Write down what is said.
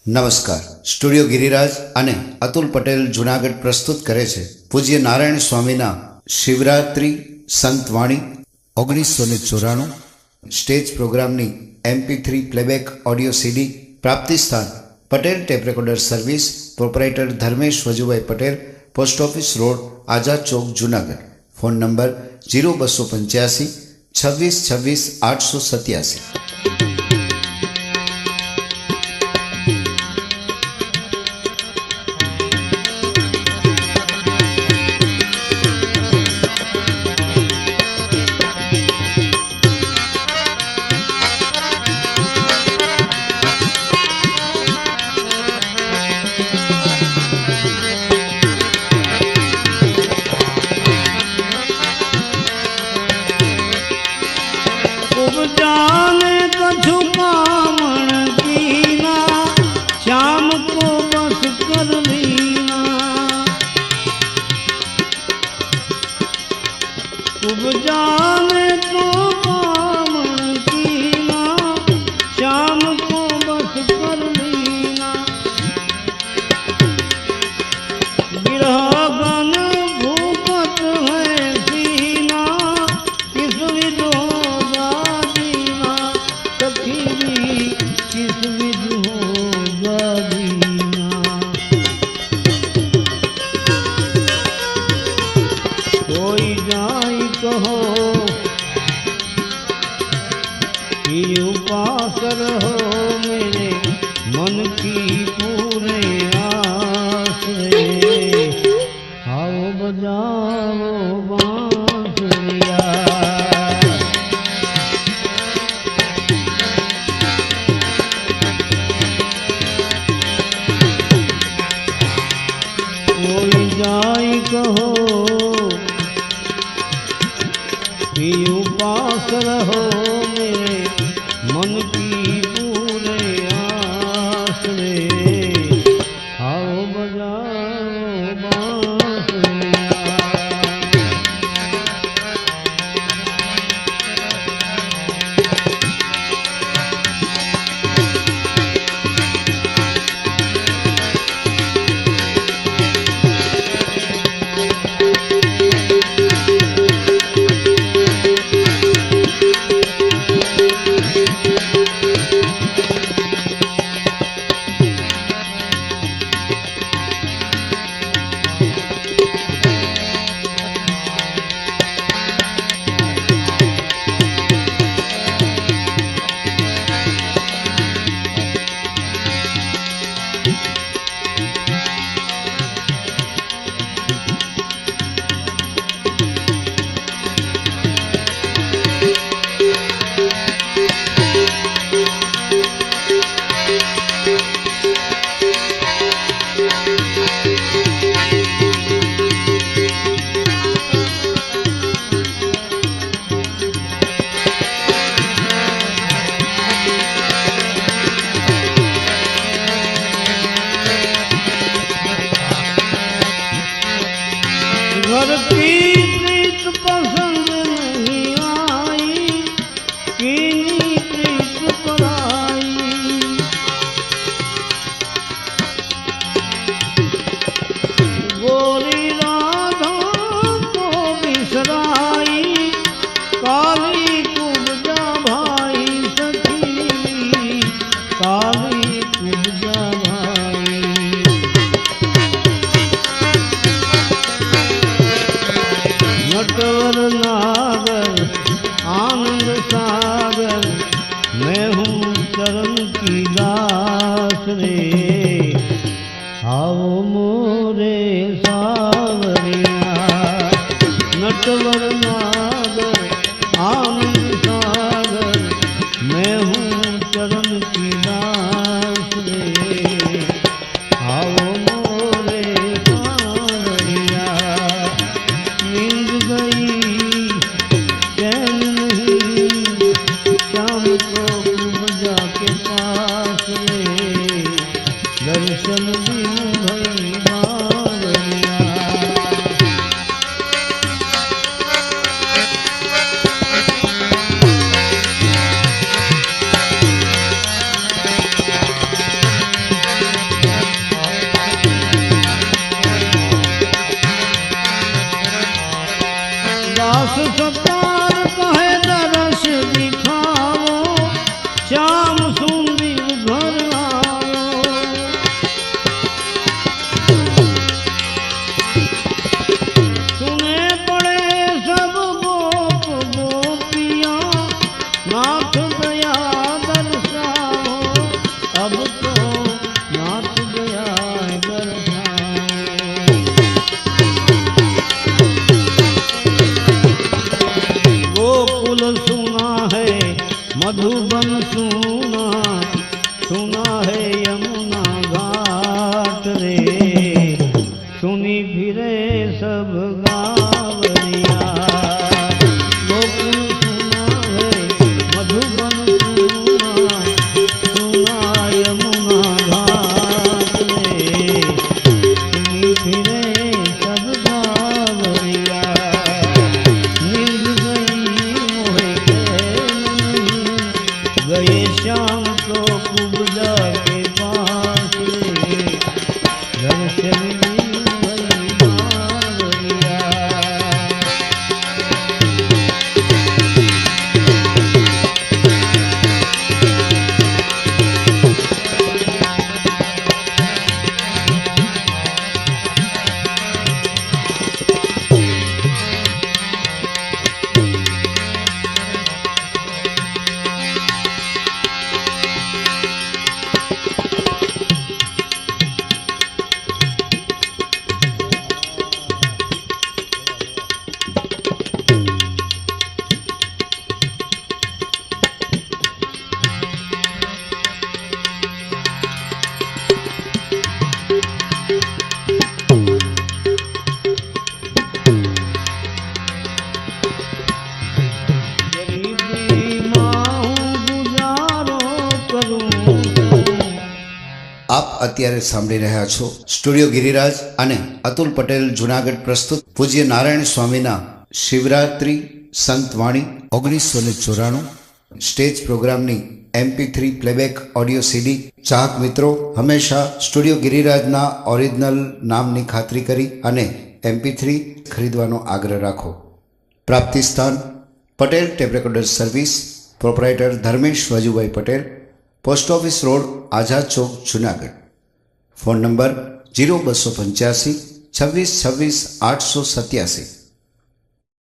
नमस्कार। स्टूडियो गिरिराज અને અતુલ પટેલ જુનાગઢ પ્રસ્તુત કરે છે પૂજ્ય નારાયણ સ્વામીના શિવરાત્રિ સંતવાણી 1994 સ્ટેજ પ્રોગ્રામની MP3 પ્લેબેક ઓડિયો CD પ્રાપ્તિ સ્થાન Patel tape recorder service proprietor Dharmesh Vajubhai Patel, post office road, Azad Chowk, Junagadh. Phone number 0285 26 26 887। सुना है यमुना घाट रे, सुनी फिरे सब गावरिया। गोकुल सुना है मधुबन सुना, सुना यमुना घाट रे, सुनी फिरे सब गावरिया। नींद गई मोहे गए श्याम तो कुबजा के पास रे, घर से मिली वही बावरिया। આપ અત્યારે સાંભળી રહ્યા છો સ્ટુડિયો ગિરિરાજ અને અતુલ પટેલ જુનાગઢ પ્રસ્તુત પૂજ્ય નારાયણ સ્વામીના શિવરાત્રિ સંતવાણી 1994 સ્ટેજ પ્રોગ્રામની MP3 પ્લેબેક ઓડિયો CD. ચાહક મિત્રો હંમેશા સ્ટુડિયો ગિરિરાજના ઓરિજિનલ નામની ખાતરી કરી અને MP3 ખરીદવાનો આગ્રહ રાખો. પ્રાપ્તિ સ્થાન Patel tape recorder service, proprietor Dharmesh Vajubhai Patel, post office road, Azad Chowk, Junagadh. Phone number 0285 26 26 887.